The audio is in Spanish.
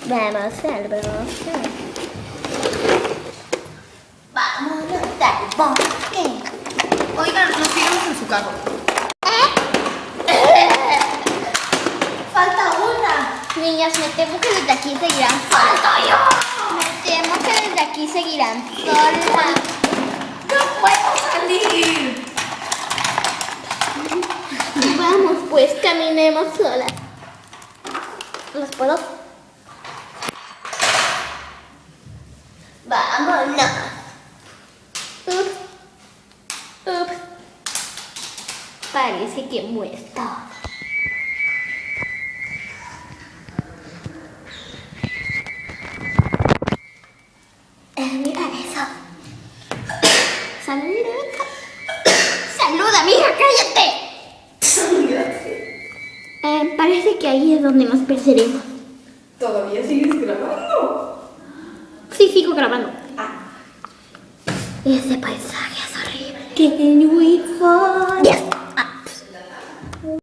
Vamos al bosque. Vámonos al bosque. Oigan, nos tiramos en su carro. Falta una. Niñas, me temo que desde aquí seguirán ¡Falto yo! Me temo que desde aquí seguirán solas. ¡No puedo salir! Vamos, pues caminemos solas. ¿Los puedo? Vámonos. Ups. Parece que muerto. Mira eso. Salud, amiga, cállate. Parece que ahí es donde nos perderemos. ¿Todavía sigues grabando? Sí, sigo grabando. Ah. Ese paisaje es horrible.